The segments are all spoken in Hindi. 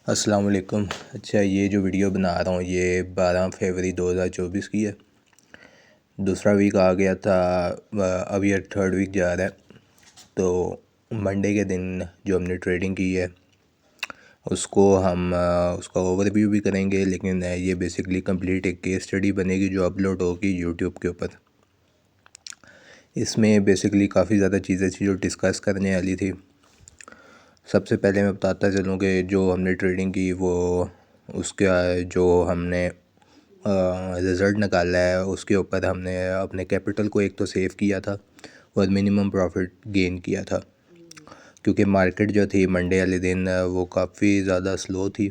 अस्सलाम वालेकुम। अच्छा, ये जो वीडियो बना रहा हूँ ये 12 फरवरी 2024 की है। दूसरा वीक आ गया था, अब ये थर्ड वीक जा रहा है। तो मंडे के दिन जो हमने ट्रेडिंग की है उसको हम उसका ओवरव्यू भी करेंगे, लेकिन ये बेसिकली कंप्लीट एक केस स्टडी बनेगी जो अपलोड होगी यूट्यूब के ऊपर। इसमें बेसिकली काफ़ी ज़्यादा चीज़ें थी जो डिस्कस करने वाली थी। सबसे पहले मैं बताता चलूँ कि जो हमने ट्रेडिंग की वो उसका जो हमने रिज़ल्ट निकाला है उसके ऊपर हमने अपने कैपिटल को एक तो सेव किया था और मिनिमम प्रॉफिट गेन किया था, क्योंकि मार्केट जो थी मंडे वाले दिन वो काफ़ी ज़्यादा स्लो थी,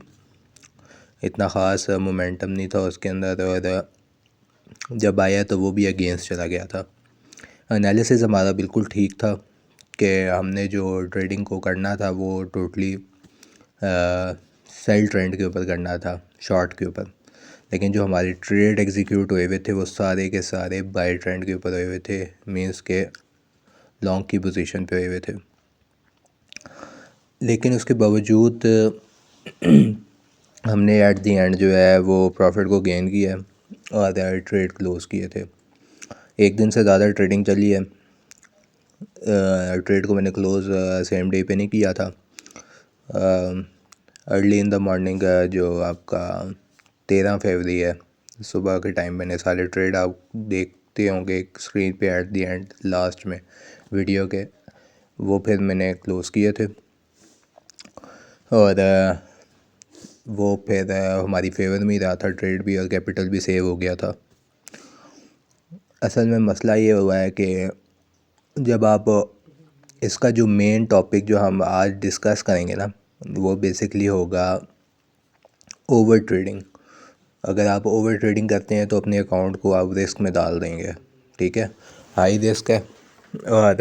इतना ख़ास मोमेंटम नहीं था उसके अंदर, और जब आया तो वो भी अगेंस्ट चला गया था। एनालिसिस हमारा बिल्कुल ठीक था कि हमने जो ट्रेडिंग को करना था वो टोटली सेल ट्रेंड के ऊपर करना था, शॉर्ट के ऊपर। लेकिन जो हमारे ट्रेड एग्जीक्यूट हुए हुए थे वो सारे के सारे बाय ट्रेंड के ऊपर हुए हुए थे, मींस के लॉन्ग की पोजीशन पे हुए हुए थे। लेकिन उसके बावजूद हमने एट दी एंड जो है वो प्रॉफिट को गेन किया और ट्रेड क्लोज़ किए थे। एक दिन से ज़्यादा ट्रेडिंग चली है। ट्रेड को मैंने क्लोज़ सेम डे पे नहीं किया था। अर्ली इन द मॉर्निंग जो आपका 13 फरवरी है, सुबह के टाइम मैंने सारे ट्रेड आप देखते होंगे स्क्रीन पे एट दी एंड लास्ट में वीडियो के, वो फिर मैंने क्लोज़ किए थे और वो फिर हमारी फेवर में ही रहा था, ट्रेड भी और कैपिटल भी सेव हो गया था। असल में मसला ये हुआ है कि जब आप इसका जो मेन टॉपिक जो हम आज डिस्कस करेंगे ना वो बेसिकली होगा ओवर ट्रेडिंग। अगर आप ओवर ट्रेडिंग करते हैं तो अपने अकाउंट को आप रिस्क में डाल देंगे, ठीक है। हाई रिस्क है और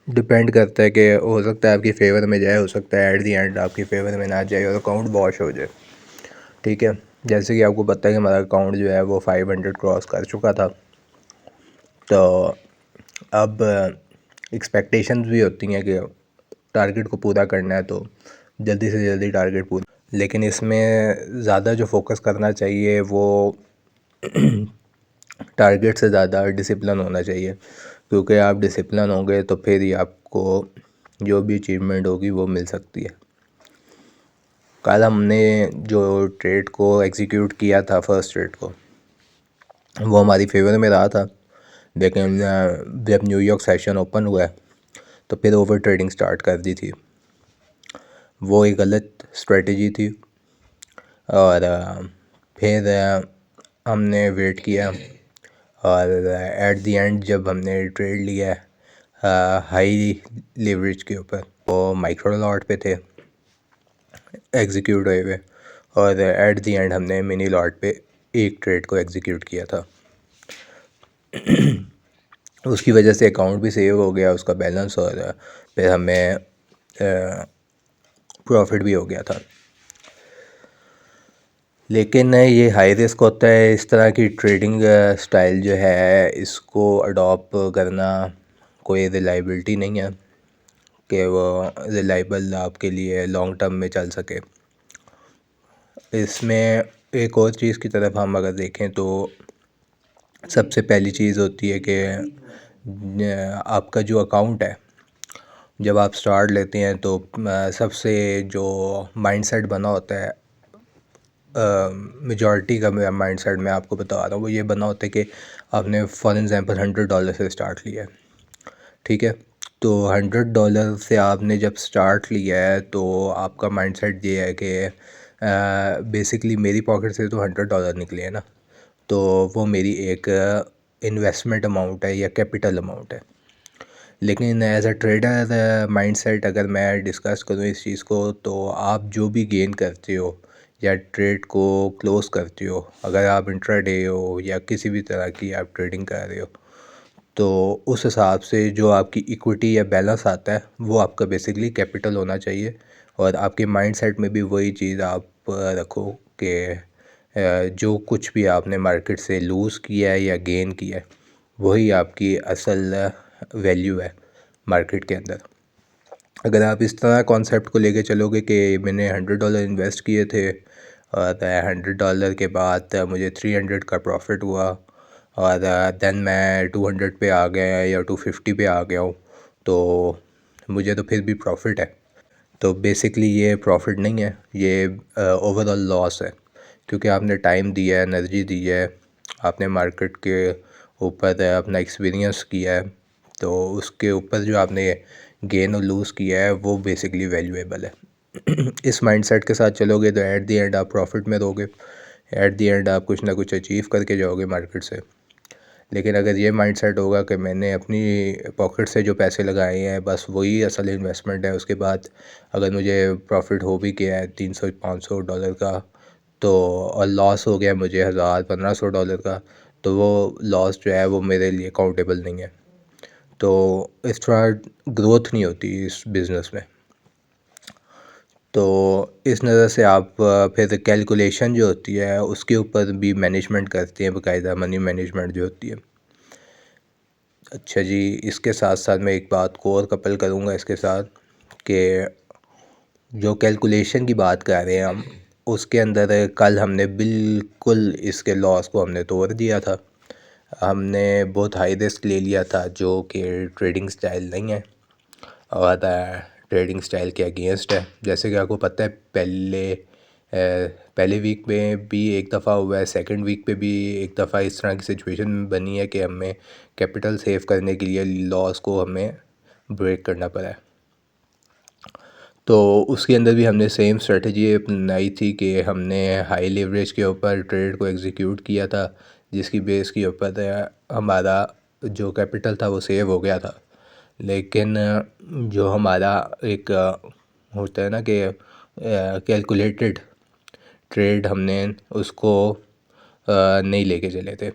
डिपेंड करता है कि हो सकता है आपकी फेवर में जाए, हो सकता है एट दी एंड आपकी फेवर में ना जाए और अकाउंट वॉश हो जाए, ठीक है। जैसे कि आपको पता है कि हमारा अकाउंट जो है वो 500 क्रॉस कर चुका था। तो अब एक्सपेक्टेशंस भी होती हैं कि टारगेट को पूरा करना है तो जल्दी से जल्दी टारगेट पूरा, लेकिन इसमें ज़्यादा जो फोकस करना चाहिए वो टारगेट से ज़्यादा डिसिप्लिन होना चाहिए, क्योंकि आप डिसिप्लिन होंगे तो फिर ही आपको जो भी अचीवमेंट होगी वो मिल सकती है। कल हमने जो ट्रेड को एग्जीक्यूट किया था, फर्स्ट ट्रेड को, वो हमारी फेवर में रहा था, लेकिन जब न्यूयॉर्क सेशन ओपन हुआ है तो फिर ओवर ट्रेडिंग स्टार्ट कर दी थी। वो एक गलत स्ट्रेटजी थी और फिर हमने वेट किया और एट दी एंड जब हमने ट्रेड लिया हाई लेवरेज के ऊपर, वो माइक्रो लॉट पे थे एग्जीक्यूट हुए हुए, और एट दी एंड हमने मिनी लॉट पे एक ट्रेड को एग्जीक्यूट किया था। उसकी वजह से अकाउंट भी सेव हो गया, उसका बैलेंस, और फिर हमें प्रॉफिट भी हो गया था। लेकिन ये हाई रिस्क होता है, इस तरह की ट्रेडिंग स्टाइल जो है इसको अडॉप्ट करना कोई रिलायबिलिटी नहीं है कि वो रिलायबल आपके लिए लॉन्ग टर्म में चल सके। इसमें एक और चीज़ की तरफ हम अगर देखें तो सबसे पहली चीज़ होती है कि आपका जो अकाउंट है, जब आप स्टार्ट लेते हैं तो सबसे जो माइंडसेट बना होता है, मेजॉरिटी का माइंडसेट मैं आपको बता रहा हूँ, वो ये बना होता है कि आपने फॉर एग्जांपल $100 से स्टार्ट लिया है, ठीक है। तो $100 से आपने जब स्टार्ट लिया है तो आपका माइंडसेट ये है कि बेसिकली मेरी पॉकेट से तो $100 निकले हैं ना, तो वो मेरी एक इन्वेस्टमेंट अमाउंट है या कैपिटल अमाउंट है। लेकिन एज अ ट्रेडर माइंडसेट अगर मैं डिस्कस करूँ इस चीज़ को, तो आप जो भी गेन करते हो या ट्रेड को क्लोज़ करते हो, अगर आप इंट्राडे हो या किसी भी तरह की आप ट्रेडिंग कर रहे हो, तो उस हिसाब से जो आपकी इक्विटी या बैलेंस आता है वो आपका बेसिकली कैपिटल होना चाहिए। और आपके माइंडसेट में भी वही चीज़ आप रखो कि जो कुछ भी आपने मार्केट से लूज़ किया है या गेन किया है वही आपकी असल वैल्यू है मार्केट के अंदर। अगर आप इस तरह कॉन्सेप्ट को लेके चलोगे कि मैंने $100 इन्वेस्ट किए थे और $100 के बाद मुझे 300 का प्रॉफिट हुआ और देन मैं 200 पे आ गया या 250 पे आ गया हूँ, तो मुझे तो फिर भी प्रॉफिट है। तो बेसिकली ये प्रॉफिट नहीं है, ये ओवरऑल लॉस है, क्योंकि आपने टाइम दिया है, एनर्जी दी है, आपने मार्केट के ऊपर अपना एक्सपीरियंस किया है, तो उसके ऊपर जो आपने गेन और लूज़ किया है वो बेसिकली वैल्यूएबल है। इस माइंडसेट के साथ चलोगे तो एट द एंड आप प्रॉफिट में रहोगे, एट द एंड आप कुछ ना कुछ अचीव करके जाओगे मार्केट से। लेकिन अगर ये माइंडसेट होगा कि मैंने अपनी पॉकेट से जो पैसे लगाए हैं बस वही असल इन्वेस्टमेंट है, उसके बाद अगर मुझे प्रॉफिट हो भी गया है $300-500 का, तो और लॉस हो गया मुझे $1000-1500 का, तो वो लॉस जो है वो मेरे लिए काउंटेबल नहीं है। तो इस तरह ग्रोथ नहीं होती इस बिज़नेस में। तो इस नज़र से आप फिर कैलकुलेशन जो होती है उसके ऊपर भी मैनेजमेंट करते हैं, बाकायदा मनी मैनेजमेंट जो होती है। अच्छा जी, इसके साथ साथ मैं एक बात को और कपल करूँगा इसके साथ कि जो कैलकुलेशन की बात कर रहे हैं हम, उसके अंदर कल हमने बिल्कुल इसके लॉस को हमने तोड़ दिया था। हमने बहुत हाई रिस्क ले लिया था जो कि ट्रेडिंग स्टाइल नहीं है और ट्रेडिंग स्टाइल के अगेंस्ट है। जैसे कि आपको पता है पहले वीक में भी एक दफ़ा हुआ है, सेकंड वीक पे भी एक दफ़ा इस तरह की सिचुएशन बनी है कि हमें कैपिटल सेव करने के लिए लॉस को हमें ब्रेक करना पड़ा है। तो उसके अंदर भी हमने सेम स्ट्रेटजी अपनाई थी कि हमने हाई लेवरेज के ऊपर ट्रेड को एग्जीक्यूट किया था, जिसकी बेस के ऊपर हमारा जो कैपिटल था वो सेव हो गया था। लेकिन जो हमारा एक होता है ना कि कैलकुलेटेड ट्रेड, हमने उसको नहीं लेके चले थे।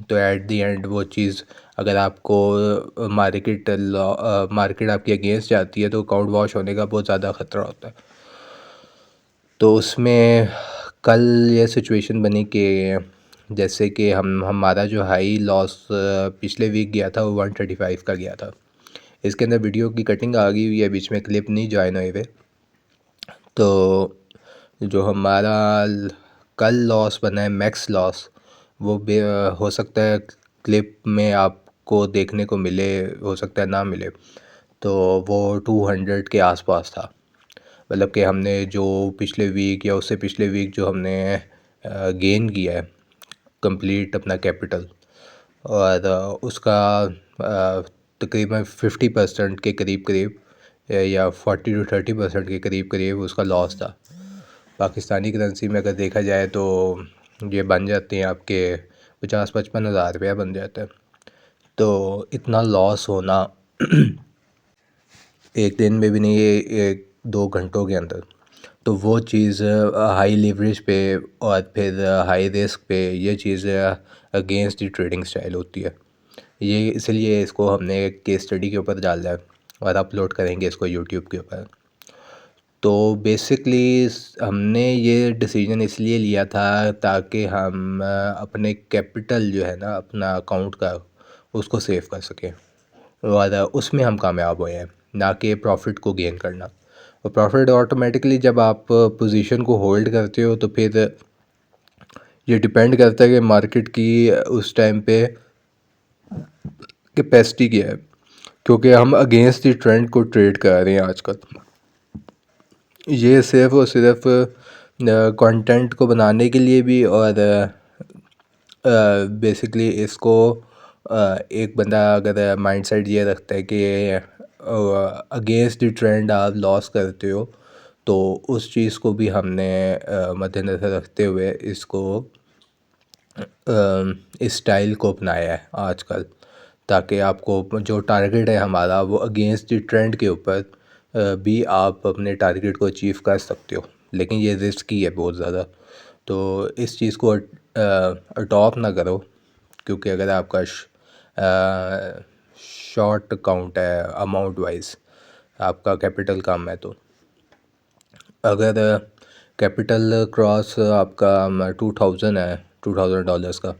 तो एट दी एंड वो चीज़, अगर आपको मार्केट आपकी अगेंस्ट जाती है तो अकाउंट वॉश होने का बहुत ज़्यादा ख़तरा होता है। तो उसमें कल ये सिचुएशन बनी कि जैसे कि हमारा जो हाई लॉस पिछले वीक गया था वो 135 का गया था। इसके अंदर वीडियो की कटिंग आ गई हुई है, बीच में क्लिप नहीं जॉइन हुए हुए। तो जो हमारा कल लॉस बना है मैक्स लॉस, वो हो सकता है क्लिप में आपको देखने को मिले, हो सकता है ना मिले। तो वो 200 के आसपास था, मतलब कि हमने जो पिछले वीक या उससे पिछले वीक जो हमने गेन किया है कंप्लीट अपना कैपिटल, और उसका तकरीबन 50% के करीब करीब या 40 to 30% के करीब करीब उसका लॉस था। पाकिस्तानी करेंसी में अगर देखा जाए तो ये बन जाते हैं आपके 50-55 हज़ार रुपया बन जाता है। तो इतना लॉस होना एक दिन में भी नहीं, ये 1-2 घंटों के अंदर, तो वो चीज़ हाई लिवरेज पे और फिर हाई रिस्क पे ये चीज़ अगेंस्ट दी ट्रेडिंग स्टाइल होती है। ये इसलिए इसको हमने एक केस स्टडी के ऊपर डाला है और अपलोड करेंगे इसको यूट्यूब के ऊपर। तो बेसिकली हमने ये डिसीजन इसलिए लिया था ताकि हम अपने कैपिटल जो है ना अपना अकाउंट का, उसको सेव कर सकें, और उसमें हम कामयाब हुए हैं, ना कि प्रॉफिट को गेन करना। और प्रॉफिट ऑटोमेटिकली जब आप पोजीशन को होल्ड करते हो तो फिर ये डिपेंड करता है कि मार्केट की उस टाइम पे कैपेसिटी क्या है, क्योंकि हम अगेंस्ट द ट्रेंड को ट्रेड कर रहे हैं आजकल। ये सिर्फ और सिर्फ कंटेंट को बनाने के लिए भी, और बेसिकली इसको एक बंदा अगर माइंडसेट ये रखता है कि अगेंस्ट द ट्रेंड आप लॉस करते हो, तो उस चीज़ को भी हमने मद्देनज़र रखते हुए इसको इस स्टाइल को अपनाया है आजकल, ताकि आपको जो टारगेट है हमारा वो अगेंस्ट द ट्रेंड के ऊपर भी आप अपने टारगेट को अचीव कर सकते हो। लेकिन ये रिस्की है बहुत ज़्यादा, तो इस चीज़ को अडॉप्ट ना करो, क्योंकि अगर आपका शॉर्ट अकाउंट है अमाउंट वाइज, आपका कैपिटल कम है, तो अगर कैपिटल क्रॉस आपका 2000 है $2000 का,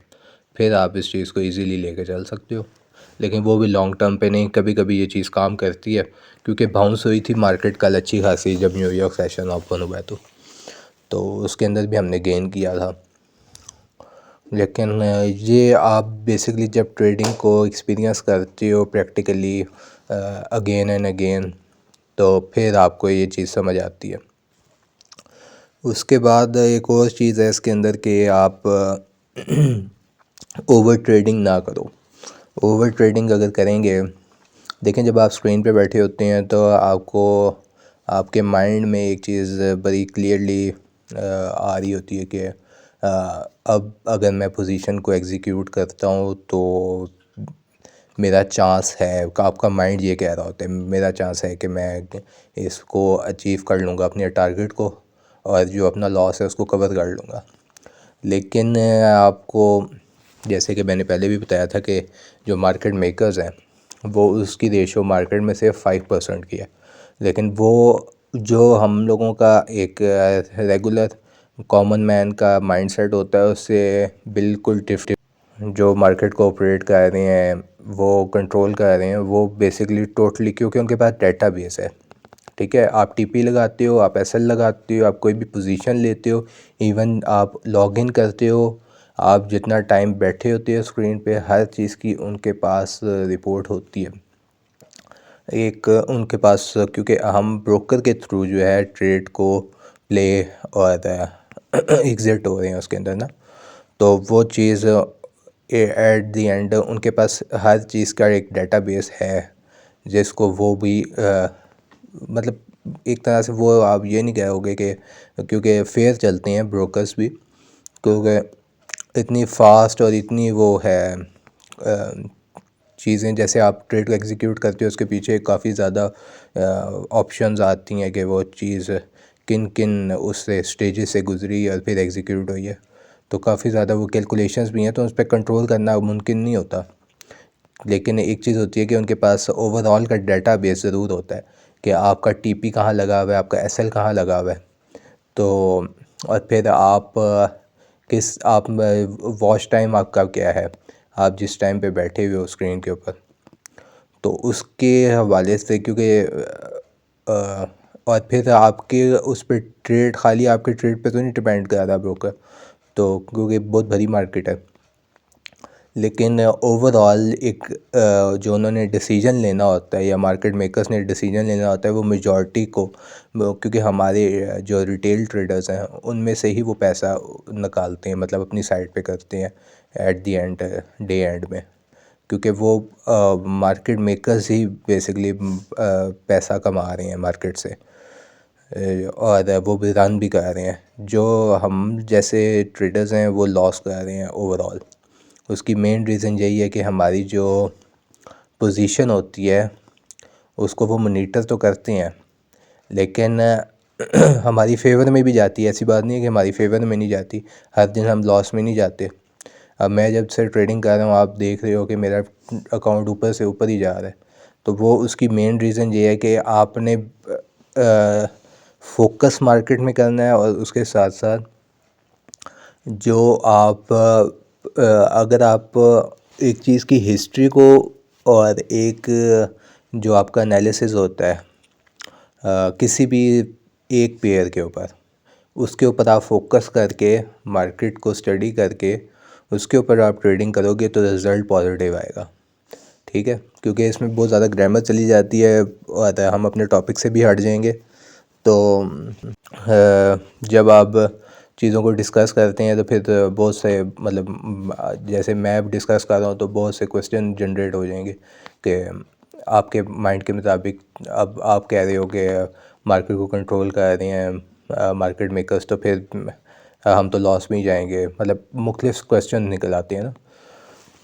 फिर आप इस चीज़ को इजीली लेके चल सकते हो। लेकिन वो भी लॉन्ग टर्म पे नहीं, कभी कभी ये चीज़ काम करती है, क्योंकि बाउंस हुई थी मार्केट कल अच्छी खासी जब न्यूयॉर्क सेशन ओपन हुआ है तो उसके अंदर भी हमने गेन किया था। लेकिन ये आप बेसिकली जब ट्रेडिंग को एक्सपीरियंस करते हो प्रैक्टिकली अगेन एंड अगेन, तो फिर आपको ये चीज़ समझ आती है। उसके बाद एक और चीज़ है इसके अंदर कि आप ओवर ट्रेडिंग ना करो। ओवर ट्रेडिंग अगर करेंगे, देखें जब आप स्क्रीन पे बैठे होते हैं तो आपको आपके माइंड में एक चीज़ बड़ी क्लियरली आ रही होती है कि अब अगर मैं पोजीशन को एग्जीक्यूट करता हूँ तो मेरा चांस है, आपका माइंड ये कह रहा होता है मेरा चांस है कि मैं इसको अचीव कर लूँगा अपने टारगेट को, और जो अपना लॉस है उसको कवर कर लूँगा। लेकिन आपको जैसे कि मैंने पहले भी बताया था कि जो मार्केट मेकर्स हैं वो उसकी रेशो मार्केट में सिर्फ 5% की है, लेकिन वो जो हम लोगों का एक रेगुलर कॉमन मैन का माइंडसेट होता है उससे बिल्कुल डिफरेंट। जो मार्केट को ऑपरेट कर रहे हैं, वो कंट्रोल कर रहे हैं, वो बेसिकली टोटली, क्योंकि उनके पास डेटा बेस है। ठीक है, आप टीपी लगाते हो, आप एसएल लगाते हो, आप कोई भी पोजीशन लेते हो, इवन आप लॉगिन करते हो, आप जितना टाइम बैठे होते हो स्क्रीन पे, हर चीज़ की उनके पास रिपोर्ट होती है। एक उनके पास, क्योंकि हम ब्रोकर के थ्रू जो है ट्रेड को प्ले और एग्ज़िट हो रहे हैं उसके अंदर ना, तो वो चीज़ एट द एंड उनके पास हर चीज़ का एक डेटाबेस है, जिसको वो भी मतलब एक तरह से वो आप ये नहीं कहोगे कि, क्योंकि फेयर चलते हैं ब्रोकर्स भी, क्योंकि इतनी फास्ट और इतनी वो है चीज़ें, जैसे आप ट्रेड को एग्जीक्यूट करते हो उसके पीछे काफ़ी ज़्यादा ऑप्शंस आती हैं कि वो चीज़ किन किन उससे स्टेजेस से गुजरी और फिर एग्जीक्यूट हुई है, तो काफ़ी ज़्यादा वो कैलकुलेशंस भी हैं, तो उस पर कंट्रोल करना मुमकिन नहीं होता। लेकिन एक चीज़ होती है कि उनके पास ओवरऑल का डाटा बेस ज़रूर होता है कि आपका टीपी कहाँ लगा हुआ है, आपका एसएल कहाँ लगा हुआ है, तो और फिर आप किस आप वॉच टाइम आपका क्या है, आप जिस टाइम पे बैठे हुए हो स्क्रीन के ऊपर, तो उसके हवाले से, क्योंकि और फिर आपके उस पर ट्रेड, खाली आपके ट्रेड पे तो नहीं डिपेंड कर रहा ब्रोकर, तो क्योंकि बहुत बड़ी मार्केट है, लेकिन ओवरऑल एक जो उन्होंने डिसीजन लेना होता है या मार्केट मेकर्स ने डिसीजन लेना होता है वो मेजॉरिटी को, क्योंकि हमारे जो रिटेल ट्रेडर्स हैं उनमें से ही वो पैसा निकालते हैं, मतलब अपनी साइड पे करते हैं at the end day and में, क्योंकि वो मार्केट मेकर्स ही बेसिकली पैसा कमा रहे हैं मार्केट से, और वो भी रन भी कर रहे हैं। जो हम जैसे ट्रेडर्स हैं वो लॉस कर रहे हैं ओवरऑल। उसकी मेन रीज़न यही है कि हमारी जो पोजीशन होती है उसको वो मॉनिटर तो करते हैं, लेकिन हमारी फेवर में भी जाती है, ऐसी बात नहीं है कि हमारी फेवर में नहीं जाती, हर दिन हम लॉस में नहीं जाते। अब मैं जब से ट्रेडिंग कर रहा हूँ आप देख रहे हो कि मेरा अकाउंट ऊपर से ऊपर ही जा रहा है, तो वो उसकी मेन रीज़न ये है कि आपने फोकस मार्केट में करना है, और उसके साथ साथ जो आप अगर आप एक चीज़ की हिस्ट्री को और एक जो आपका एनालिसिस होता है किसी भी एक पेयर के ऊपर, उसके ऊपर आप फोकस करके मार्केट को स्टडी करके उसके ऊपर आप ट्रेडिंग करोगे तो रिज़ल्ट पॉजिटिव आएगा। ठीक है, क्योंकि इसमें बहुत ज़्यादा ग्रामर चली जाती है और हम अपने टॉपिक से भी हट जाएंगे, तो जब आप चीज़ों को डिस्कस करते हैं तो फिर बहुत से, मतलब जैसे मैं अब डिस्कस कर रहा हूँ तो बहुत से क्वेश्चन जनरेट हो जाएंगे कि आपके माइंड के मुताबिक अब आप कह रहे हो कि मार्केट को कंट्रोल कर रहे हैं मार्केट मेकर्स, तो फिर हम तो लॉस में ही जाएंगे, मतलब मुख्तलिफ क्वेश्चन निकल आते हैं ना।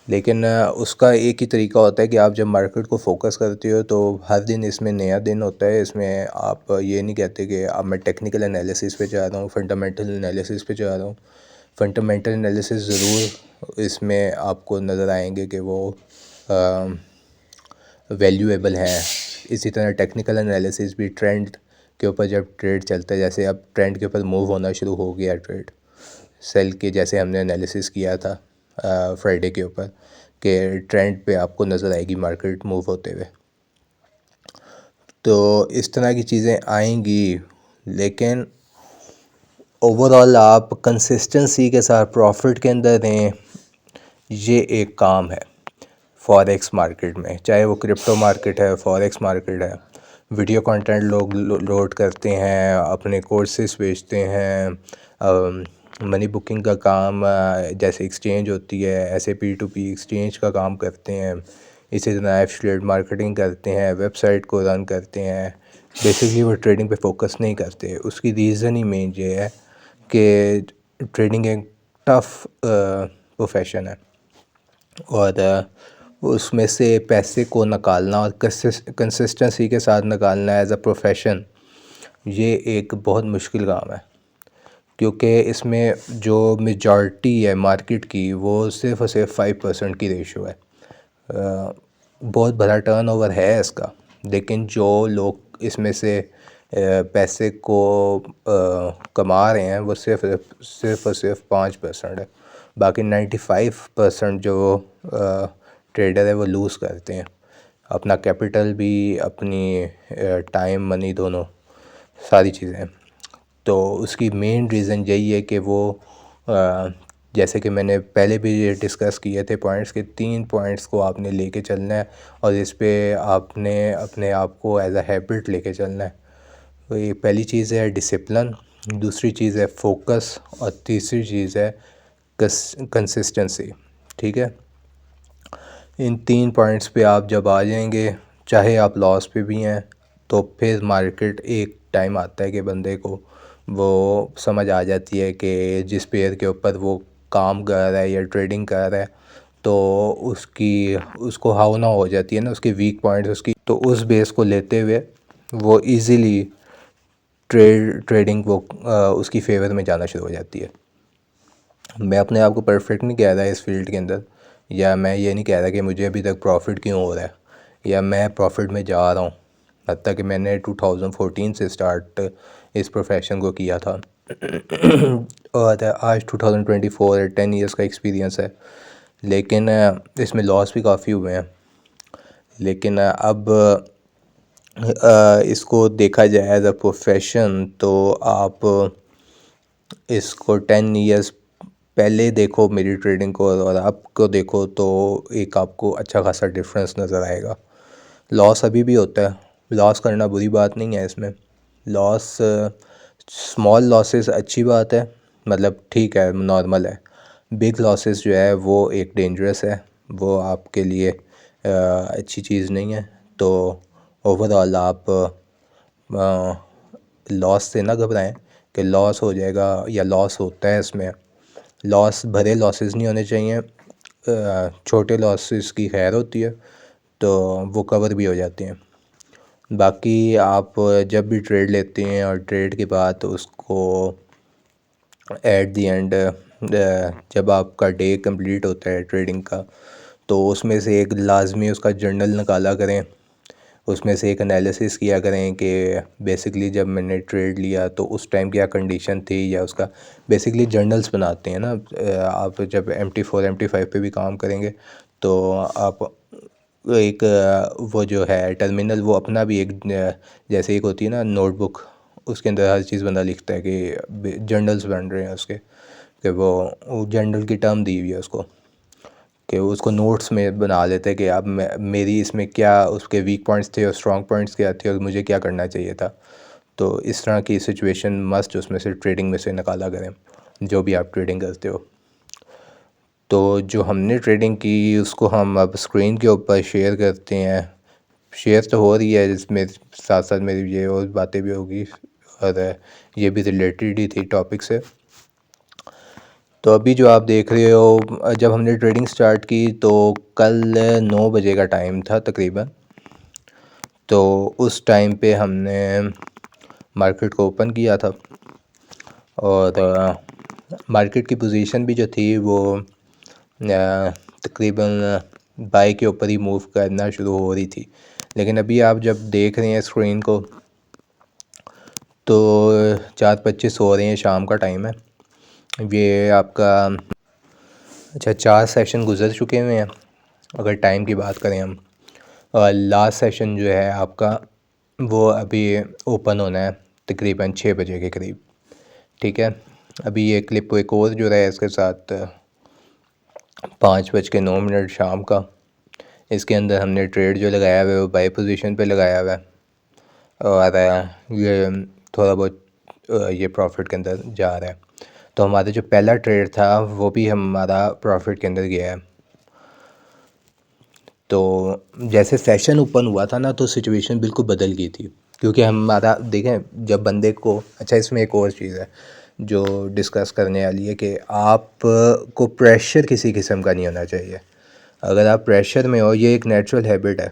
लेकिन उसका एक ही तरीका होता है कि आप जब मार्केट को फोकस करते हो तो हर दिन इसमें नया दिन होता है, इसमें आप ये नहीं कहते कि अब मैं टेक्निकल एनालिसिस पे जा रहा हूँ, फंडामेंटल एनालिसिस पे जा रहा हूँ। फंडामेंटल एनालिसिस ज़रूर इसमें आपको नज़र आएंगे कि वो वैल्यूएबल हैं। इसी तरह टेक्निकल एनालिसिस भी, ट्रेंड के ऊपर जब ट्रेड चलता है, जैसे अब ट्रेंड के ऊपर मूव होना शुरू हो गया ट्रेड सेल के, जैसे हमने एनालिसिस किया था फ्राइडे के ऊपर, कि ट्रेंड पे आपको नज़र आएगी मार्केट मूव होते हुए। तो इस तरह की चीज़ें आएंगी, लेकिन ओवरऑल आप कंसिस्टेंसी के साथ प्रॉफिट के अंदर रहें, ये एक काम है फॉरेक्स मार्केट में। चाहे वो क्रिप्टो मार्केट है, फॉरेक्स मार्केट है, वीडियो कंटेंट लोग लोड करते हैं, अपने कोर्सेज बेचते हैं, मनी बुकिंग का काम जैसे एक्सचेंज होती है ऐसे P2P एक्सचेंज का काम करते हैं, इसी तरह एफिलिएट मार्केटिंग करते हैं, वेबसाइट को रन करते हैं। बेसिकली वो ट्रेडिंग पे फोकस नहीं करते। उसकी रीज़न ही मेन ये है कि ट्रेडिंग एक टफ़ प्रोफेशन है और उसमें से पैसे को निकालना और कंसिस्टेंसी के साथ निकालना एज अ प्रोफेशन, ये एक बहुत मुश्किल काम है, क्योंकि इसमें जो मेजॉरिटी है मार्केट की वो सिर्फ़ और सिर्फ 5% की रेशो है। बहुत बड़ा टर्नओवर है इसका, लेकिन जो लोग इसमें से पैसे को कमा रहे हैं वो सिर्फ और सिर्फ 5% है। बाकी 95% जो ट्रेडर है वो लूज़ करते हैं अपना कैपिटल भी, अपनी टाइम, मनी, दोनों सारी चीज़ें। तो उसकी मेन रीज़न यही है कि वो जैसे कि मैंने पहले भी ये डिस्कस किए थे पॉइंट्स के 3 पॉइंट्स को आपने लेके चलना है और इस पे आपने अपने आप को एज अ हैबिट लेके चलना है। तो ये पहली चीज़ है डिसिप्लिन, दूसरी चीज़ है फोकस और तीसरी चीज़ है कंसिस्टेंसी। ठीक है, इन 3 पॉइंट्स पे आप जब आ जाएंगे, चाहे आप लॉस पे भी हैं, तो फिर मार्केट एक टाइम आता है कि बंदे को वो समझ आ जाती है कि जिस पेयर के ऊपर वो काम कर रहा है या ट्रेडिंग कर रहा है तो उसको हाव ना हो जाती है ना उसकी वीक पॉइंट्स उसकी, तो उस बेस को लेते हुए वो इजीली ट्रेडिंग वो उसकी फेवर में जाना शुरू हो जाती है। मैं अपने आप को परफेक्ट नहीं कह रहा इस फील्ड के अंदर, या मैं ये नहीं कह रहा कि मुझे अभी तक प्रॉफिट क्यों हो रहा है या मैं प्रॉफिट में जा रहा हूँ। हत्ता कि मैंने 2014 से स्टार्ट इस प्रोफेशन को किया था और आज 2024 10 इयर्स का एक्सपीरियंस है, लेकिन इसमें लॉस भी काफ़ी हुए हैं। लेकिन अब इसको देखा जाए एज अ प्रोफेशन तो आप इसको 10 इयर्स पहले देखो मेरी ट्रेडिंग को और अब को देखो तो एक आपको अच्छा खासा डिफरेंस नज़र आएगा। लॉस अभी भी होता है, लॉस करना बुरी बात नहीं है इसमें। लॉस स्मॉल लॉसेस अच्छी बात है, मतलब ठीक है, नॉर्मल है। बिग लॉसेस जो है वो एक डेंजरस है, वो आपके लिए अच्छी चीज़ नहीं है। तो ओवरऑल आप लॉस से ना घबराएं कि लॉस हो जाएगा या लॉस होता है। इसमें लॉस भरे लॉसेस नहीं होने चाहिए, छोटे लॉसेस की खैर होती है तो वो कवर भी हो जाते हैं। बाकी आप जब भी ट्रेड लेते हैं और ट्रेड के बाद उसको एट दी एंड जब आपका डे कंप्लीट होता है ट्रेडिंग का, तो उसमें से एक लाजमी उसका जर्नल निकाला करें, उसमें से एक एनालिसिस किया करें कि बेसिकली जब मैंने ट्रेड लिया तो उस टाइम क्या कंडीशन थी, या उसका बेसिकली जर्नल्स बनाते हैं ना। आप जब MT4 MT5 पे भी काम करेंगे तो आप एक वो जो है टर्मिनल वो अपना भी एक जैसे एक होती है ना नोटबुक, उसके अंदर हर चीज़ बंदा लिखता है कि जर्नल्स बन रहे हैं उसके, कि वो जर्नल की टर्म दी हुई है उसको, कि उसको नोट्स में बना लेते हैं कि अब मेरी इसमें क्या उसके वीक पॉइंट्स थे और स्ट्रॉन्ग पॉइंट्स क्या थे और मुझे क्या करना चाहिए था। तो इस तरह की सिचुएशन मस्ट उसमें से ट्रेडिंग में से निकाला करें जो भी आप ट्रेडिंग करते हो। तो जो हमने ट्रेडिंग की उसको हम अब स्क्रीन के ऊपर शेयर करते हैं। शेयर तो हो रही है, जिसमें साथ साथ मेरी ये और बातें भी होगी और ये भी रिलेटेड ही थी टॉपिक से। तो अभी जो आप देख रहे हो, जब हमने ट्रेडिंग स्टार्ट की तो कल 9 बजे का टाइम था तकरीबन। तो उस टाइम पे हमने मार्केट को ओपन किया था और मार्केट की पोजीशन भी जो थी वो तकरीबन बाई के ऊपर ही मूव करना शुरू हो रही थी। लेकिन अभी आप जब देख रहे हैं स्क्रीन को तो 4:25 हो रहे हैं, शाम का टाइम है। ये आपका 4 सेशन गुज़र चुके हुए हैं अगर टाइम की बात करें हम, लास्ट सेशन जो है आपका वो अभी ओपन होना है तकरीबन 6 बजे के करीब, ठीक है। अभी ये क्लिप एक और जो है इसके साथ 5:09 शाम का, इसके अंदर हमने ट्रेड जो लगाया हुआ है वो बाई पोजीशन पे लगाया हुआ है और ये थोड़ा बहुत ये प्रॉफिट के अंदर जा रहा है। तो हमारा जो पहला ट्रेड था वो भी हमारा प्रॉफिट के अंदर गया है। तो जैसे सेशन ओपन हुआ था ना तो सिचुएशन बिल्कुल बदल गई थी, क्योंकि हमारा देखें जब बंदे को, अच्छा इसमें एक और चीज़ है जो डिस्कस करने वाली है कि आप को प्रेशर किसी किस्म का नहीं होना चाहिए। अगर आप प्रेशर में हो, ये एक नेचुरल हैबिट है,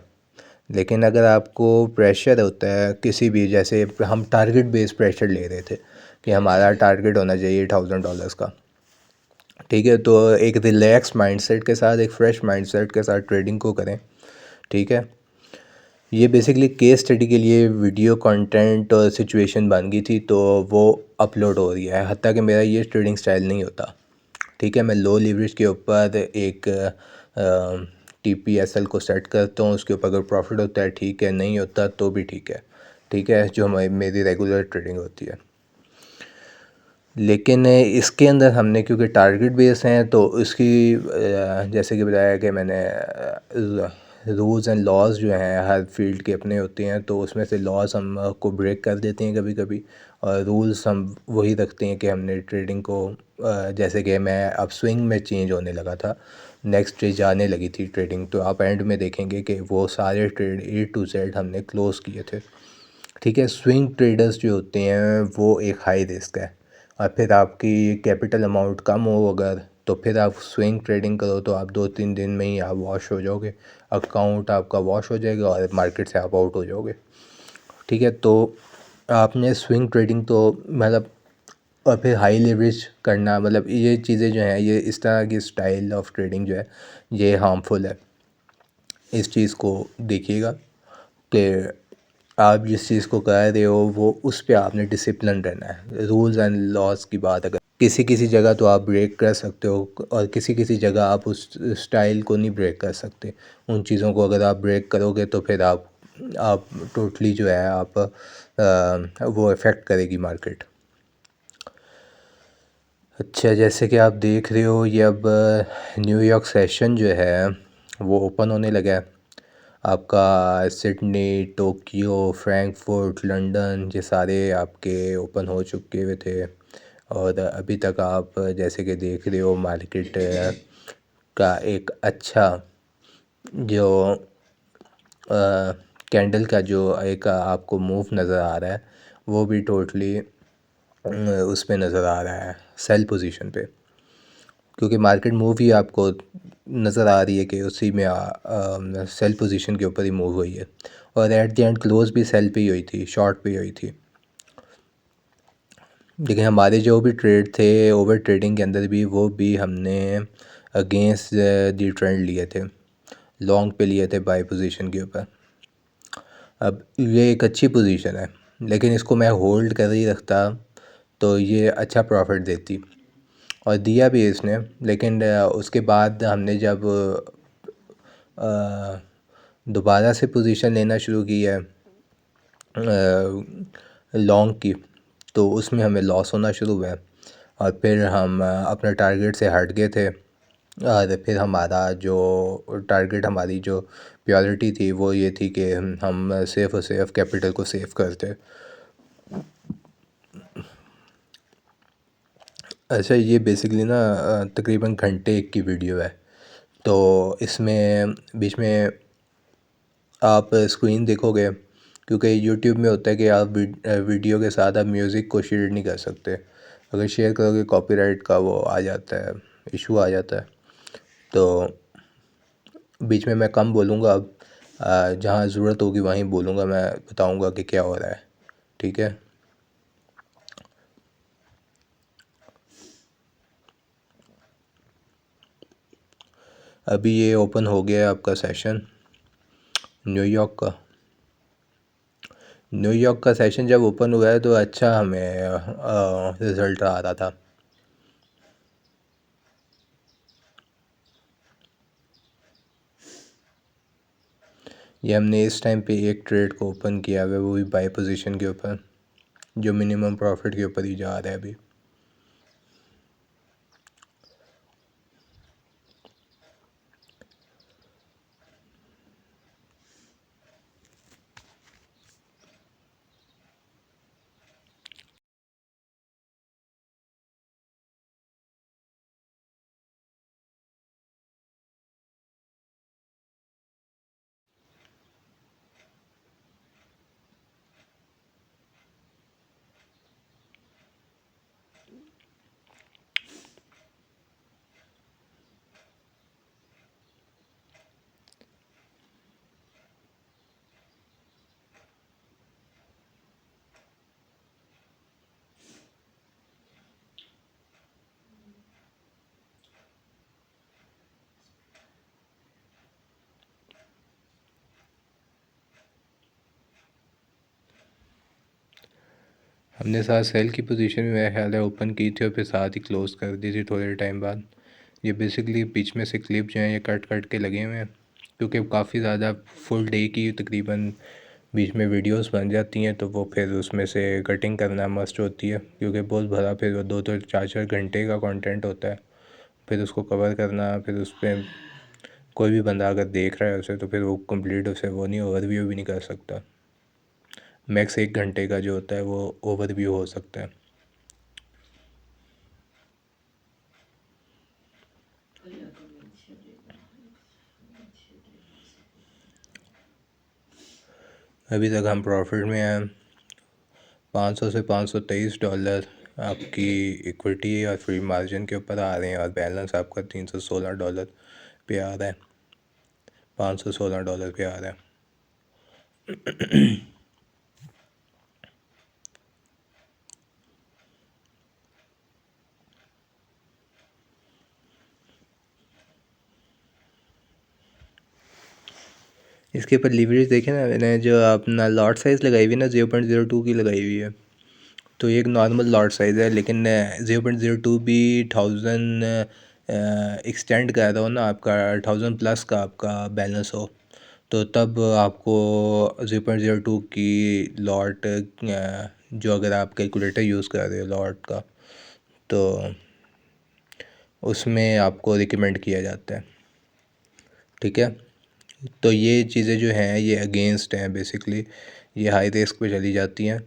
लेकिन अगर आपको प्रेशर होता है किसी भी, जैसे हम टारगेट बेस्ड प्रेशर ले रहे थे कि हमारा टारगेट होना चाहिए $1000 का, ठीक है। तो एक रिलैक्स माइंडसेट के साथ, एक फ्रेश माइंडसेट के साथ ट्रेडिंग को करें, ठीक है। ये बेसिकली केस स्टडी के लिए वीडियो कंटेंट और सिचुएशन बन गई थी, तो वो अपलोड हो रही है। हत्ता कि मेरा ये ट्रेडिंग स्टाइल नहीं होता, ठीक है। मैं लो लीवरेज के ऊपर एक TPSL को सेट करता हूँ, उसके ऊपर अगर प्रॉफिट होता है ठीक है, नहीं होता तो भी ठीक है, ठीक है, जो मेरी रेगुलर ट्रेडिंग होती है। लेकिन इसके अंदर हमने क्योंकि टारगेट बेस हैं तो इसकी जैसे कि बताया कि मैंने रूल्स एंड लॉज जो हैं हर फील्ड के अपने होते हैं, तो उसमें से लॉज हम को ब्रेक कर देते हैं कभी कभी, और रूल्स हम वही रखते हैं कि हमने ट्रेडिंग को जैसे कि मैं अब स्विंग में चेंज होने लगा था, नेक्स्ट स्टेज आने लगी थी ट्रेडिंग, तो आप एंड में देखेंगे कि वो सारे ट्रेड A to Z हमने क्लोज़ किए थे, ठीक है। स्विंग ट्रेडर्स जो होते हैं वो एक हाई रिस्क है, और फिर आपकी कैपिटल अमाउंट कम हो अगर, तो फिर आप स्विंग ट्रेडिंग करो तो आप 2-3 दिन में ही आप वॉश हो जाओगे, अकाउंट आपका वॉश हो जाएगा और मार्केट से आप आउट हो जाओगे, ठीक है। तो आपने स्विंग ट्रेडिंग तो मतलब, और फिर हाई लेवरेज करना, मतलब ये चीज़ें जो हैं, ये इस तरह की स्टाइल ऑफ ट्रेडिंग जो है ये हार्मफुल है। इस चीज़ को देखिएगा कि आप जिस चीज़ को कर रहे हो वो उस पे आपने डिसिप्लिन रहना है। रूल्स एंड लॉज की बात अगर किसी किसी जगह तो आप ब्रेक कर सकते हो, और किसी किसी जगह आप उस स्टाइल को नहीं ब्रेक कर सकते। उन चीज़ों को अगर आप ब्रेक करोगे तो फिर आप टोटली जो है आप वो इफ़ेक्ट करेगी मार्केट। अच्छा, जैसे कि आप देख रहे हो ये अब न्यूयॉर्क सेशन जो है वो ओपन होने लगा है। आपका सिडनी, टोक्यो, फ्रैंकफर्ट, लंदन, ये सारे आपके ओपन हो चुके हुए थे, और अभी तक आप जैसे कि देख रहे हो मार्केट का एक अच्छा जो कैंडल का जो एक आपको मूव नज़र आ रहा है वो भी टोटली उस पे नज़र आ रहा है सेल पोजीशन पे, क्योंकि मार्केट मूव ही आपको नज़र आ रही है कि उसी में सेल पोजीशन के ऊपर ही मूव हुई है, और एट द एंड क्लोज भी सेल पे ही हुई थी, शॉर्ट पे ही हुई थी। लेकिन हमारे जो भी ट्रेड थे ओवर ट्रेडिंग के अंदर भी, वो भी हमने अगेंस्ट दी ट्रेंड लिए थे, लॉन्ग पे लिए थे बाय पोजीशन के ऊपर। अब ये एक अच्छी पोजीशन है, लेकिन इसको मैं होल्ड कर ही रखता तो ये अच्छा प्रॉफिट देती, और दिया भी इसने। लेकिन उसके बाद हमने जब दोबारा से पोजीशन लेना शुरू की है लॉन्ग की, तो उसमें हमें लॉस होना शुरू हुआ है, और फिर हम अपने टारगेट से हट गए थे, और फिर हमारा जो टारगेट, हमारी जो प्रायोरिटी थी वो ये थी कि हम सेफ़ और सेफ़ कैपिटल को सेव करते। अच्छा, ये बेसिकली ना तकरीबन घंटे एक की वीडियो है, तो इसमें बीच में आप स्क्रीन देखोगे, क्योंकि यूट्यूब में होता है कि आप वीडियो के साथ आप म्यूज़िक को शेयर नहीं कर सकते, अगर शेयर करोगे कॉपीराइट का वो आ जाता है, इशू आ जाता है। तो बीच में मैं कम बोलूँगा, अब जहाँ ज़रूरत होगी वहीं बोलूँगा, मैं बताऊँगा कि क्या हो रहा है, ठीक है। अभी ये ओपन हो गया है आपका सेशन न्यूयॉर्क का। न्यूयॉर्क का सेशन जब ओपन हुआ है तो अच्छा हमें रिज़ल्ट आ रहा था। ये हमने इस टाइम पे एक ट्रेड को ओपन किया हुआ है, वो भी बाय पोजीशन के ऊपर, जो मिनिमम प्रॉफिट के ऊपर ही जा रहा है अभी। हमने साथ सेल की पोजीशन में मेरा ख्याल है ओपन की थी और फिर साथ ही क्लोज़ कर दी थी थोड़े टाइम बाद। ये बेसिकली बीच में से क्लिप जो हैं ये कट कट के लगे हुए हैं, क्योंकि काफ़ी ज़्यादा फुल डे की तकरीबन बीच में वीडियोस बन जाती हैं, तो वो फिर उसमें से कटिंग करना मस्ट होती है, क्योंकि बहुत भरा फिर वो 2-4 घंटे का कंटेंट होता है। फिर उसको कवर करना, फिर उस पर कोई भी बंदा अगर देख रहा है उसे, तो फिर वो कंप्लीट उसे वो नहीं ओवरव्यू भी नहीं कर सकता। मैक्स 1 घंटे का जो होता है वो ओवरव्यू हो सकता है। अभी तक हम प्रॉफिट में हैं। 500 से $523 आपकी इक्विटी और फ्री मार्जिन के ऊपर आ रहे हैं, और बैलेंस आपका $316 पे आ रहा है, $516 पे आ रहा है। इसके ऊपर लीवरेज देखें ना, मैंने जो अपना लॉट साइज़ लगाई हुई है ना 0.02 की लगाई हुई है, तो ये एक नॉर्मल लॉट साइज़ है, लेकिन 0.02 भी 1000 एक्सटेंड कर रहा हो ना, आपका 1000 प्लस का आपका बैलेंस हो, तो तब आपको 0.02 की लॉट जो अगर आप कैलकुलेटर यूज़ कर रहे हो लॉट का, तो उसमें आपको रिकमेंड किया जाता है। ठीक है, तो ये चीज़ें जो हैं ये अगेंस्ट हैं बेसिकली, ये हाई रिस्क पे चली जाती हैं।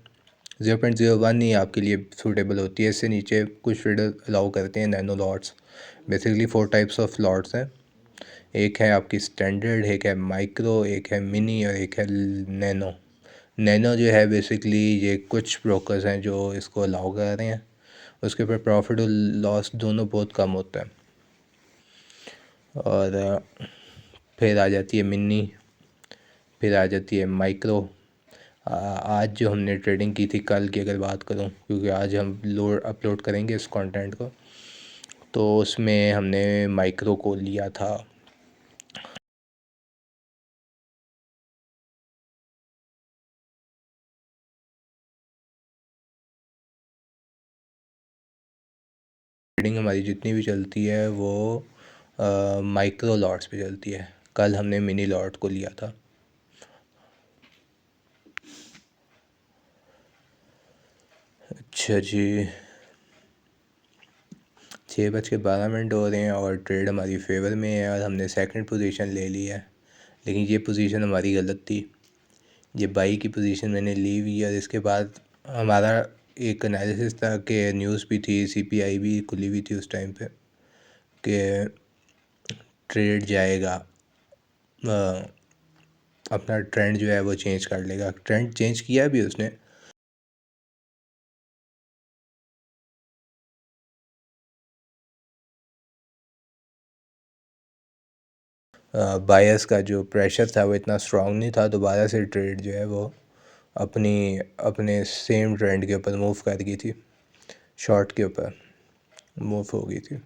0.01 ही आपके लिए सूटेबल होती है, इससे नीचे कुछ ट्रेडर अलाउ करते हैं nano lots. Basically 4 types of lots हैं, एक है आपकी स्टैंडर्ड, एक है माइक्रो, एक है मिनी और एक है नैनो। नैनो जो है बेसिकली ये कुछ ब्रोकर्स हैं जो इसको अलाउ कर रहे हैं, उसके ऊपर प्रॉफिट और लॉस दोनों बहुत कम होता है। और फिर आ जाती है मिनी, फिर आ जाती है माइक्रो। आज जो हमने ट्रेडिंग की थी कल की अगर बात करूं, क्योंकि आज हम अपलोड करेंगे इस कंटेंट को, तो उसमें हमने माइक्रो को लिया था। ट्रेडिंग हमारी जितनी भी चलती है वो माइक्रो लॉट्स पे चलती है। कल हमने मिनी लॉट को लिया था। अच्छा जी, 6:12 हो रहे हैं और ट्रेड हमारी फेवर में है और हमने सेकंड पोजीशन ले ली है, लेकिन ये पोजीशन हमारी गलत थी। ये बाई की पोजीशन मैंने ली हुई है, और इसके बाद हमारा एक एनालिसिस था कि न्यूज़ भी थी, सीपीआई भी खुली हुई थी उस टाइम पे, कि ट्रेड जाएगा, अपना ट्रेंड जो है वो चेंज कर लेगा। ट्रेंड चेंज किया भी उसने। बायर्स का जो प्रेशर था वो इतना स्ट्रॉन्ग नहीं था, दोबारा से ट्रेड जो है वो अपनी अपने सेम ट्रेंड के ऊपर मूव कर गई थी, शॉर्ट के ऊपर मूव हो गई थी।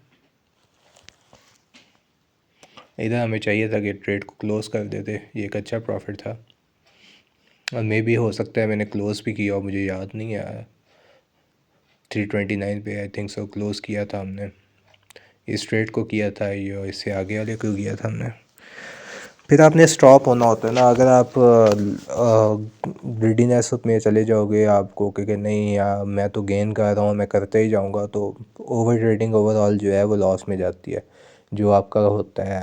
इधर हमें चाहिए था कि ट्रेड को क्लोज़ कर देते, ये एक अच्छा प्रॉफिट था, और मे भी हो सकता है मैंने क्लोज़ भी किया और मुझे याद नहीं है। 329 पे आई थिंक सो क्लोज़ किया था हमने, इस ट्रेड को किया था, ये इससे आगे वाले को किया था हमने। फिर आपने स्टॉप होना होता है ना। अगर आप ग्रीडीनेस में चले जाओगे, आपको कि नहीं यार मैं तो गेन कर रहा हूँ, मैं करते ही जाऊँगा, तो ओवर ट्रेडिंग ओवरऑल जो है वो लॉस में जाती है। जो आपका होता है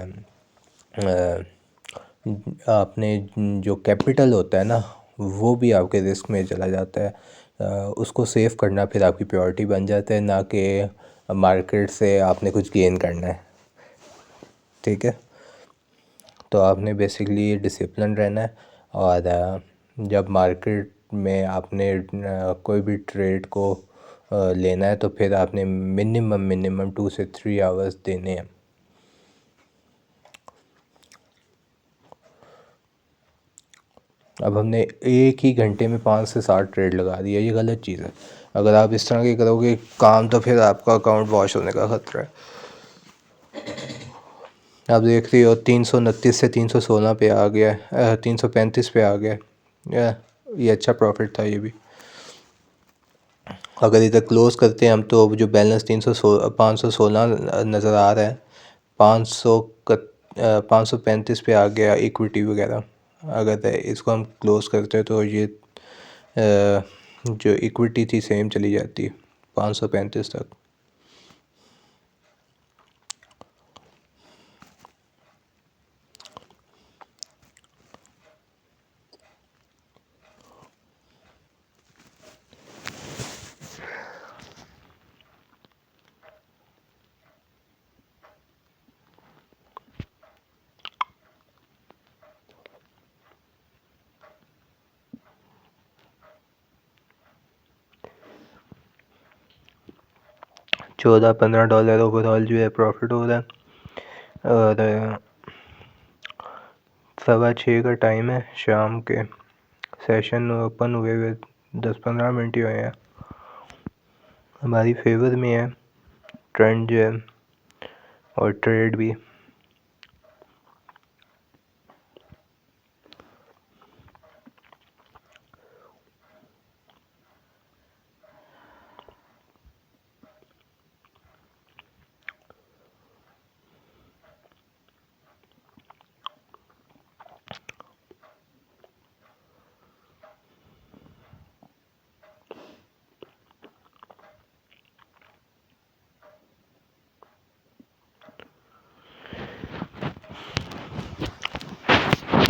आपने जो कैपिटल होता है ना वो भी आपके रिस्क में चला जाता है। उसको सेव करना फिर आपकी प्रायोरिटी बन जाता है, ना कि मार्केट से आपने कुछ गेन करना है। ठीक है, तो आपने बेसिकली डिसिप्लिन रहना है। और जब मार्केट में आपने कोई भी ट्रेड को लेना है तो फिर आपने मिनिमम 2 से 3 आवर्स देने हैं। अब हमने एक ही घंटे में 5 से 7 ट्रेड लगा दिया, ये गलत चीज़ है। अगर आप इस तरह के करोगे काम तो फिर आपका अकाउंट वॉश होने का ख़तरा है। आप देख रहे हो 329 से 316 पे आ गया, 335 पे आ गया। ये अच्छा प्रॉफिट था ये भी। अगर इधर क्लोज़ करते हैं हम तो जो बैलेंस 516 नज़र आ रहा है, 535 पे आ गया इक्विटी वगैरह। अगर इसको हम क्लोज़ करते हैं तो ये जो इक्विटी थी सेम चली जाती है 535 तक। $14-15 ओवरऑल जो है प्रॉफिट हो रहा है। और 6:15 का टाइम है शाम के। सेशन ओपन हुए हुए 10-15 मिनट ही हुए हैं। हमारी फेवर में है ट्रेंड जो है और ट्रेड भी।